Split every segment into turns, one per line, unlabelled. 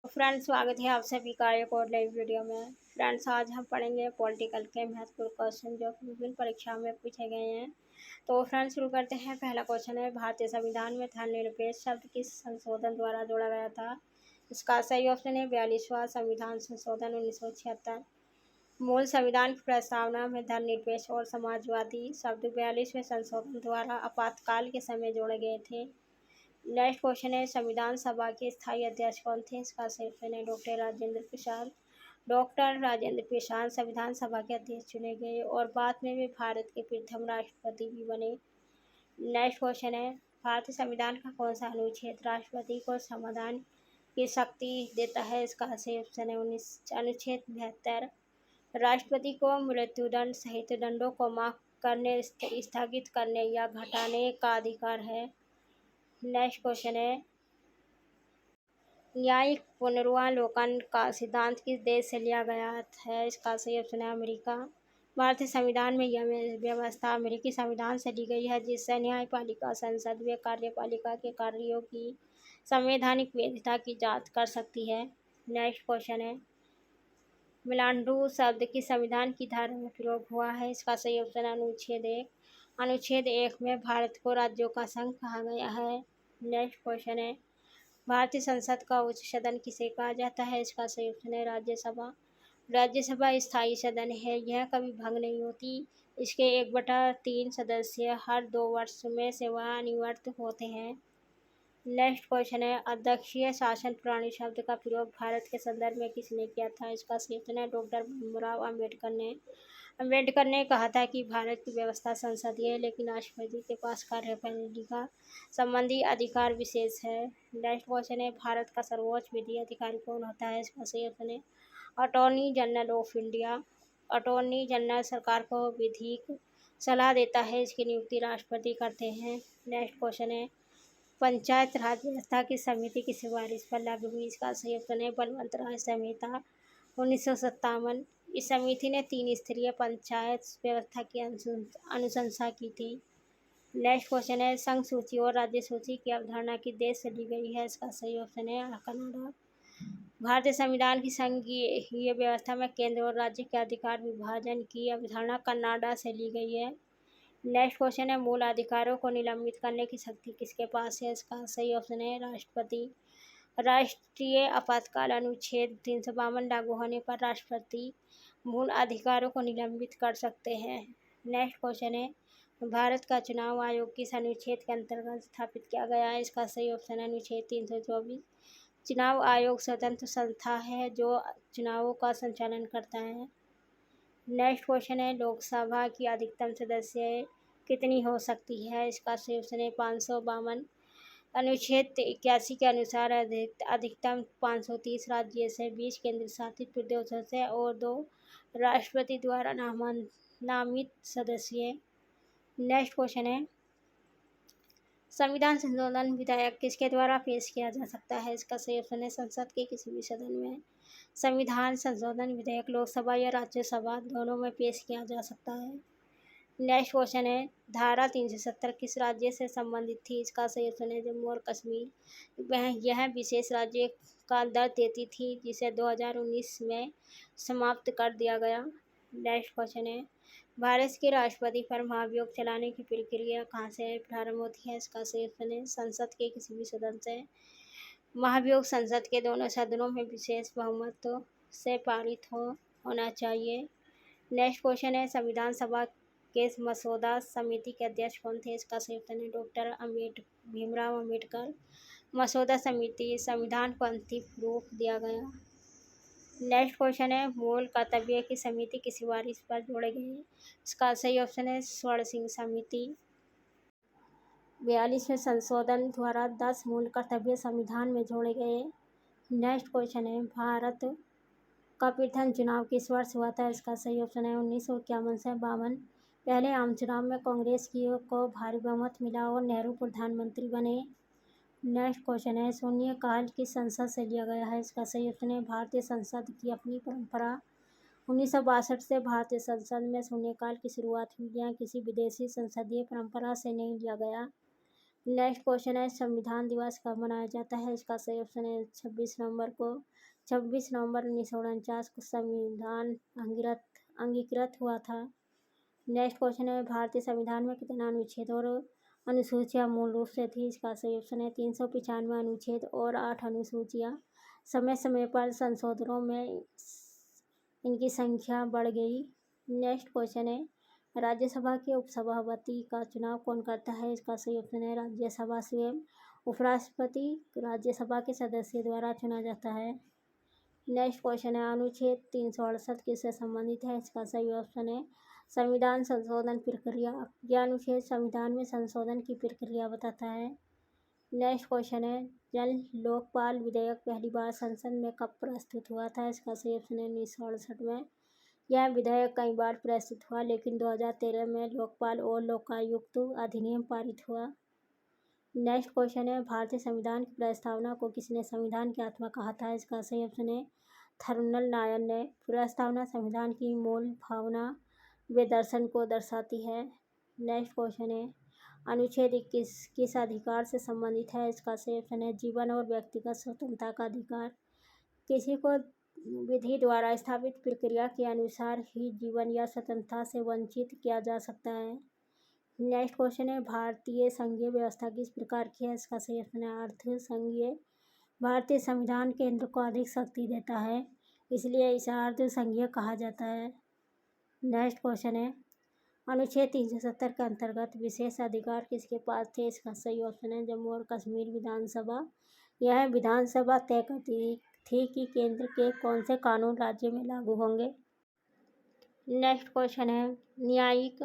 Friends, स्वागत है आप सभी का एक और नई वीडियो में। फ्रेंड्स, आज हम पढ़ेंगे पॉलिटिकल के महत्वपूर्ण क्वेश्चन जो कि विभिन्न परीक्षाओं में पूछे गए हैं। तो फ्रेंड्स, शुरू करते हैं। पहला क्वेश्चन है, भारतीय संविधान में धर्मनिरपेक्ष शब्द किस संशोधन द्वारा जोड़ा गया था? इसका सही ऑप्शन है 42वां संविधान संशोधन 1976। मूल संविधान की प्रस्तावना में धर्मनिरपेक्ष और समाजवादी शब्द 42वें संशोधन द्वारा आपातकाल के समय जोड़े गए थे। नेक्स्ट क्वेश्चन है, संविधान सभा के स्थायी अध्यक्ष कौन थे? इसका सही ऑप्शन है डॉक्टर राजेंद्र प्रसाद। डॉक्टर राजेंद्र प्रसाद संविधान सभा के अध्यक्ष चुने गए और बाद में वे भारत के प्रथम राष्ट्रपति भी बने। नेक्स्ट क्वेश्चन है, भारतीय संविधान का कौन सा अनुच्छेद राष्ट्रपति को समाधान की शक्ति देता है? इसका सही ऑप्शन है अनुच्छेद 72। राष्ट्रपति को मृत्युदंड सहित दंडों को माफ करने, स्थगित करने या घटाने का अधिकार है। नेक्स्ट क्वेश्चन है, न्यायिक पुनर्वालोकन का सिद्धांत किस देश से लिया गया है? इसका सही ऑप्शन है अमेरिका। भारतीय संविधान में यह व्यवस्था अमेरिकी संविधान से ली गई है, जिससे न्यायपालिका संसद व कार्यपालिका के कार्यों की संवैधानिक वैधता की जांच कर सकती है। नेक्स्ट क्वेश्चन है, मिलांडू शब्द किस संविधान की धारा में प्रयोग हुआ है? इसका सही ऑप्शन है अनुच्छेद 1। अनुच्छेद 1 में भारत को राज्यों का संघ कहा गया है। नेक्स्ट क्वेश्चन है, भारतीय संसद का उच्च सदन किसे कहा जाता है? इसका सही ऑप्शन है राज्यसभा। राज्यसभा स्थायी सदन है, यह कभी भंग नहीं होती। इसके 1/3 सदस्य हर 2 वर्ष में सेवानिवृत्त होते हैं। नेक्स्ट क्वेश्चन है, अध्यक्षीय शासन प्रणाली शब्द का प्रयोग भारत के संदर्भ में किसने किया था? इसका सही ऑप्शन है डॉक्टर भीमराव अम्बेडकर ने। अम्बेडकर ने कहा था कि भारत की व्यवस्था संसदीय है, लेकिन राष्ट्रपति के पास कार्यप्रणाली का संबंधी अधिकार विशेष है। नेक्स्ट क्वेश्चन है, भारत का सर्वोच्च विधि अधिकारी कौन होता है? इसका सही ऑप्शन है attorney general of India. Attorney general सरकार को विधिक सलाह देता है, इसकी नियुक्ति राष्ट्रपति करते हैं। नेक्स्ट क्वेश्चन है, पंचायत राज व्यवस्था की समिति की सिफारिश पर लागू हुई? इसका सही ऑप्शन है बलवंत राय संहिता 1957। इस समिति ने 3 स्तरीय पंचायत व्यवस्था की अनुशंसा की थी। नेक्स्ट क्वेश्चन है, संघ सूची और राज्य सूची की अवधारणा किस देश से ली गई है? इसका सही ऑप्शन है कनाडा। भारतीय संविधान की संघीय व्यवस्था में केंद्र और राज्य के अधिकार विभाजन की अवधारणा कनाडा से ली गई है। नेक्स्ट क्वेश्चन है, मूल अधिकारों को निलंबित करने की शक्ति किसके पास है? इसका सही ऑप्शन है राष्ट्रपति। राष्ट्रीय आपातकाल अनुच्छेद 352 लागू होने पर राष्ट्रपति मूल अधिकारों को निलंबित कर सकते हैं। नेक्स्ट क्वेश्चन है, भारत का चुनाव आयोग किस अनुच्छेद के अंतर्गत स्थापित किया गया है? इसका सही ऑप्शन है अनुच्छेद 324। चुनाव आयोग स्वतंत्र संस्था है जो चुनावों का संचालन करता है। नेक्स्ट क्वेश्चन है, लोकसभा की अधिकतम सदस्य कितनी हो सकती है? इसका सही ऑप्शन है 552। अनुच्छेद 81 के अनुसार अधिकतम 530 राज्य से, 20 केंद्र शासित प्रदेशों से और 2 राष्ट्रपति द्वारा नामित सदस्य। नेक्स्ट क्वेश्चन है, संविधान संशोधन विधेयक किसके द्वारा पेश किया जा सकता है? इसका सही ऑप्शन है संसद के किसी भी सदन में। संविधान संशोधन विधेयक लोकसभा या राज्यसभा दोनों में पेश किया जा सकता है। नेक्स्ट क्वेश्चन है, धारा 370 किस राज्य से संबंधित थी? इसका सही ऑप्शन है जम्मू और कश्मीर। यह विशेष राज्य का दर्जा देती थी, जिसे 2019 में समाप्त कर दिया गया। नेक्स्ट क्वेश्चन है, भारत के राष्ट्रपति पर महाभियोग चलाने की प्रक्रिया कहाँ से प्रारंभ होती है? इसका सही ऑप्शन है संसद के किसी भी सदन से। महाभियोग संसद के दोनों सदनों में विशेष बहुमत से पारित होना चाहिए। नेक्स्ट क्वेश्चन है, संविधान सभा के मसौदा समिति के अध्यक्ष कौन थे? इसका सही ऑप्शन है डॉक्टर भीमराव अम्बेडकर। मसौदा समिति संविधान को अंतिम रूप दिया गया। नेक्स्ट क्वेश्चन है, मूल कर्तव्य की समिति की सिफारिश पर जोड़े गए? इसका सही ऑप्शन है स्वर्ण सिंह समिति। 42वें संशोधन द्वारा 10 मूल कर्तव्य संविधान में जोड़े गए। नेक्स्ट क्वेश्चन है, भारत का प्रथम चुनाव किस वर्ष हुआ था? इसका सही ऑप्शन है 1951 से 52। पहले आम चुनाव में कांग्रेस को भारी बहुमत मिला और नेहरू प्रधानमंत्री बने। नेक्स्ट क्वेश्चन है, शून्यकाल किस संसद से लिया गया है? इसका सही ऑप्शन है भारतीय संसद की अपनी परंपरा। 1962 से भारतीय संसद में शून्यकाल की शुरुआत हुई। यह किसी विदेशी संसदीय परंपरा से नहीं लिया गया। नेक्स्ट क्वेश्चन है, संविधान दिवस कब मनाया जाता है? इसका सही ऑप्शन है 26 नवंबर को। 26 नवंबर 1949 को संविधान अंगीकृत हुआ था। नेक्स्ट क्वेश्चन है, भारतीय संविधान में कितने अनुच्छेद और अनुसूचियां मूल रूप से थी? इसका सही ऑप्शन है 395 अनुच्छेद और 8 अनुसूचियां। समय समय पर संशोधनों में इनकी संख्या बढ़ गई। नेक्स्ट क्वेश्चन है, राज्यसभा के उपसभापति का चुनाव कौन करता है? इसका सही ऑप्शन है राज्यसभा स्वयं। उपराष्ट्रपति राज्यसभा के सदस्य द्वारा चुना जाता है। नेक्स्ट क्वेश्चन है, अनुच्छेद 368 किससे संबंधित है? इसका सही ऑप्शन है संविधान संशोधन प्रक्रिया। यह अनुच्छेद संविधान में संशोधन की प्रक्रिया बताता है। नेक्स्ट क्वेश्चन है, जन लोकपाल विधेयक पहली बार संसद में कब प्रस्तुत हुआ था? इसका सही ऑप्शन है 1968 में। यह विधेयक कई बार प्रस्तुत हुआ, लेकिन 2013 में लोकपाल और लोकायुक्त अधिनियम पारित हुआ। नेक्स्ट क्वेश्चन है, भारतीय संविधान की प्रस्तावना को किसने संविधान की आत्मा कहा था? इसका सही ऑप्शन है थर्मल नायर ने। प्रस्तावना संविधान की मूल भावना व दर्शन को दर्शाती है। नेक्स्ट क्वेश्चन है, अनुच्छेद 21 किस अधिकार से संबंधित है? इसका सही ऑप्शन है जीवन और व्यक्तिगत स्वतंत्रता का अधिकार। किसी को विधि द्वारा स्थापित प्रक्रिया के अनुसार ही जीवन या स्वतंत्रता से वंचित किया जा सकता है। नेक्स्ट क्वेश्चन है, भारतीय संघीय व्यवस्था किस प्रकार की है? इसका सही ऑप्शन है अर्ध संघीय। भारतीय संविधान केंद्र को अधिक शक्ति देता है, इसलिए इसे अर्ध संघीय कहा जाता है। नेक्स्ट क्वेश्चन है, अनुच्छेद 370 के अंतर्गत विशेष अधिकार किसके पास थे? इसका सही ऑप्शन है जम्मू और कश्मीर विधानसभा। यह विधानसभा तय करती थी कि केंद्र के कौन से कानून राज्य में लागू होंगे। नेक्स्ट क्वेश्चन है, न्यायिक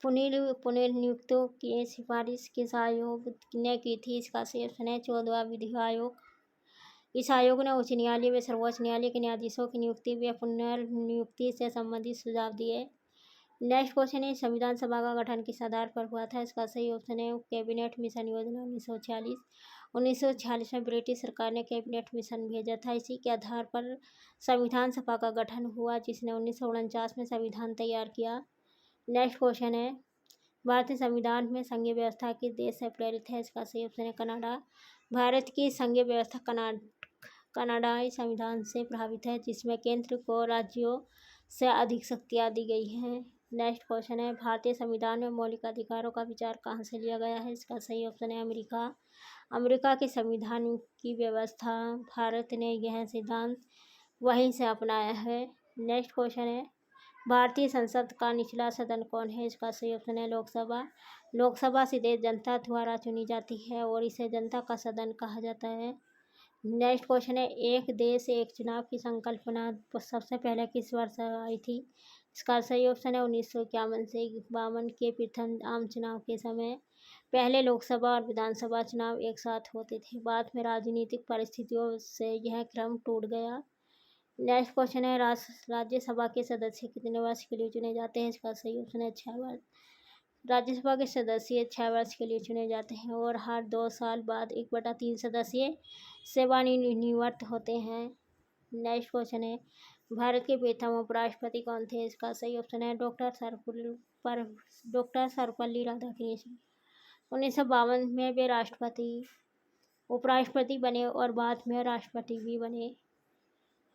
पुनर्नियुक्तियों की सिफारिश किस आयोग ने की थी? इसका सही ऑप्शन है 14वां विधि आयोग। इस आयोग ने उच्च न्यायालय व सर्वोच्च न्यायालय के न्यायाधीशों की नियुक्ति व पुनर्नियुक्ति से संबंधित सुझाव दिए। नेक्स्ट क्वेश्चन है, संविधान सभा का गठन किस आधार पर हुआ था? इसका सही ऑप्शन है कैबिनेट मिशन योजना 1946। 1946 में ब्रिटिश सरकार ने कैबिनेट मिशन भेजा था। इसी के आधार पर संविधान सभा का गठन हुआ, जिसने 1949 में संविधान तैयार किया। नेक्स्ट क्वेश्चन है, भारतीय संविधान में संघीय व्यवस्था किस देश से प्रेरित है? इसका सही ऑप्शन है कनाडा। भारत की संघीय व्यवस्था कनाडाई संविधान से प्रभावित है, जिसमें केंद्र को राज्यों से अधिक शक्तियाँ दी गई हैं। नेक्स्ट क्वेश्चन है, भारतीय संविधान में मौलिक अधिकारों का विचार कहाँ से लिया गया है? इसका सही ऑप्शन है अमेरिका। अमेरिका के संविधान की व्यवस्था भारत ने यह सिद्धांत वहीं से अपनाया है। नेक्स्ट क्वेश्चन है, भारतीय संसद का निचला सदन कौन है? इसका सही ऑप्शन है लोकसभा। लोकसभा सीधे जनता द्वारा चुनी जाती है और इसे जनता का सदन कहा जाता है। नेक्स्ट क्वेश्चन है, एक देश एक चुनाव की संकल्पना सबसे पहले किस वर्ष आई थी? इसका सही ऑप्शन है 1951 से 52 के प्रथम आम चुनाव के समय। पहले लोकसभा और विधानसभा चुनाव एक साथ होते थे, बाद में राजनीतिक परिस्थितियों से यह क्रम टूट गया। नेक्स्ट क्वेश्चन है, राज्यसभा के सदस्य कितने वर्ष के लिए चुने जाते हैं? इसका सही ऑप्शन है 6 वर्ष। राज्यसभा के सदस्य 6 वर्ष के लिए चुने जाते हैं और हर 2 साल बाद 1/3 सदस्य सेवानिवृत्त होते हैं। नेक्स्ट क्वेश्चन है, भारत के प्रथम उपराष्ट्रपति कौन थे? इसका सही ऑप्शन है डॉक्टर सर्वपल्ली राधाकृष्णन। 1952 में वे उपराष्ट्रपति बने और बाद में राष्ट्रपति भी बने।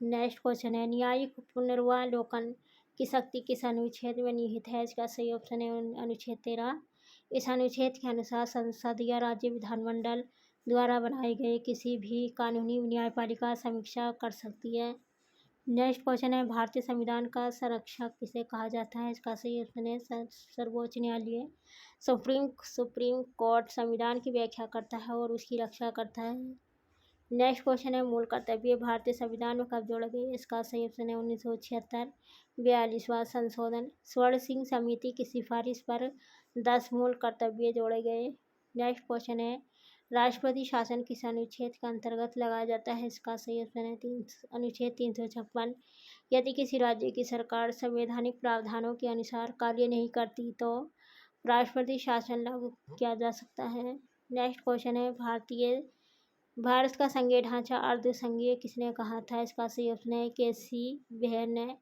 नेक्स्ट क्वेश्चन है, न्यायिक पुनर्वालोकन की शक्ति किस अनुच्छेद में निहित है? इसका सही ऑप्शन है अनुच्छेद 13। इस अनुच्छेद के अनुसार संसद या राज्य विधानमंडल द्वारा बनाए गए किसी भी कानूनी न्यायपालिका समीक्षा कर सकती है। नेक्स्ट क्वेश्चन है, भारतीय संविधान का संरक्षक किसे कहा जाता है? इसका सही ऑप्शन है सर्वोच्च न्यायालय। सुप्रीम कोर्ट संविधान की व्याख्या करता है और उसकी रक्षा करता है। नेक्स्ट क्वेश्चन है, मूल कर्तव्य भारतीय संविधान में कब जोड़े गए? इसका सही ऑप्शन है 1976। 42वां संशोधन। स्वर्ण सिंह समिति की सिफारिश पर 10 मूल कर्तव्य जोड़े गए। नेक्स्ट क्वेश्चन है, राष्ट्रपति शासन किस अनुच्छेद के अंतर्गत लगाया जाता है? इसका सही ऑप्शन है अनुच्छेद 356। यदि किसी राज्य की सरकार संवैधानिक प्रावधानों के अनुसार कार्य नहीं करती तो राष्ट्रपति शासन लागू किया जा सकता है। नेक्स्ट क्वेश्चन है, भारत का संघीय ढांचा अर्ध संघीय किसने कहा था? इसका सही ऑप्शन है केसी बेयर ने।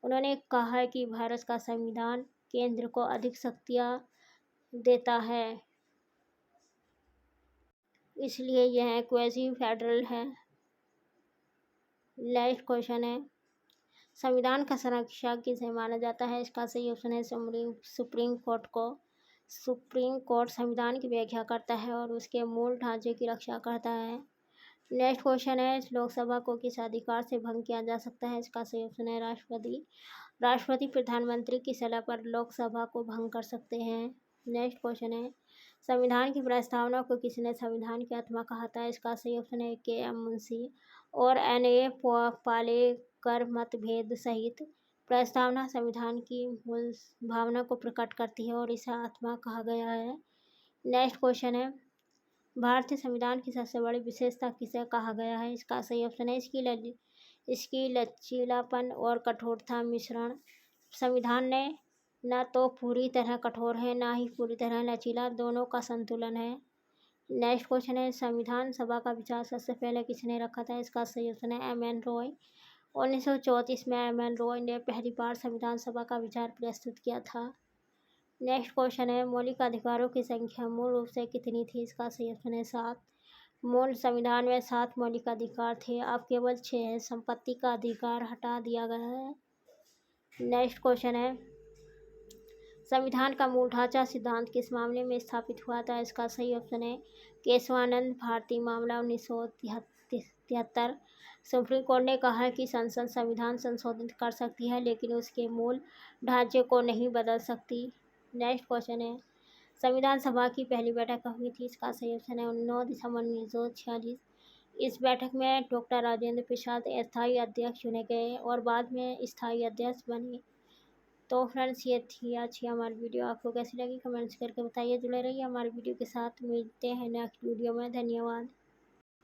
उन्होंने कहा है कि भारत का संविधान केंद्र को अधिक शक्तियाँ देता है। इसलिए यह क्वेजी फेडरल है। नेक्स्ट क्वेश्चन है, संविधान का संरक्षक किसे माना जाता है? इसका सही ऑप्शन है सुप्रीम कोर्ट को। सुप्रीम कोर्ट संविधान की व्याख्या करता है और उसके मूल ढांचे की रक्षा करता है। नेक्स्ट क्वेश्चन है, लोकसभा को किस अधिकार से भंग किया जा सकता है? इसका सही ऑप्शन है राष्ट्रपति। राष्ट्रपति प्रधानमंत्री की सलाह पर लोकसभा को भंग कर सकते हैं। नेक्स्ट क्वेश्चन है, संविधान की प्रस्तावना को किसने संविधान की आत्मा कहा था? इसका सही ऑप्शन है के.एम. मुंशी और N.A. पालेकर। मतभेद सहित प्रस्तावना संविधान की मूल भावना को प्रकट करती है और इसे आत्मा कहा गया है। नेक्स्ट क्वेश्चन है, भारतीय संविधान की सबसे बड़ी विशेषता किसे कहा गया है? इसका सही ऑप्शन है इसकी लचीलापन और कठोरता मिश्रण। संविधान ने न तो पूरी तरह कठोर है ना ही पूरी तरह लचीला, दोनों का संतुलन है। नेक्स्ट क्वेश्चन है, संविधान सभा का विचार सबसे पहले किसने रखा था? इसका सही ऑप्शन है M.N. रॉय। 1934 में M.N. रॉय ने पहली बार संविधान सभा का विचार प्रस्तुत किया था। नेक्स्ट क्वेश्चन है, मौलिक अधिकारों की संख्या मूल रूप से कितनी थी? इसका सही ऑप्शन है 7। मूल संविधान में 7 मौलिक अधिकार थे, अब केवल 6 है। संपत्ति का अधिकार हटा दिया गया है। नेक्स्ट क्वेश्चन है, संविधान का मूल ढांचा सिद्धांत किस मामले में स्थापित हुआ था? इसका सही ऑप्शन है केशवानंद भारती मामला 1973। सुप्रीम कोर्ट ने कहा है कि संसद संविधान संशोधित कर सकती है लेकिन उसके मूल ढांचे को नहीं बदल सकती। नेक्स्ट क्वेश्चन है, संविधान सभा की पहली बैठक कब हुई थी? इसका सही ऑप्शन है 9 दिसंबर 1946। इस बैठक में डॉक्टर राजेंद्र प्रसाद अस्थायी अध्यक्ष चुने गए और बाद में स्थायी अध्यक्ष बने। तो फ्रेंड्स, ये थी आज की हमारी वीडियो। आपको कैसी लगी कमेंट्स करके बताइए। जुड़े रहिए हमारी वीडियो के साथ। मिलते हैं नेक्स्ट वीडियो में। धन्यवाद।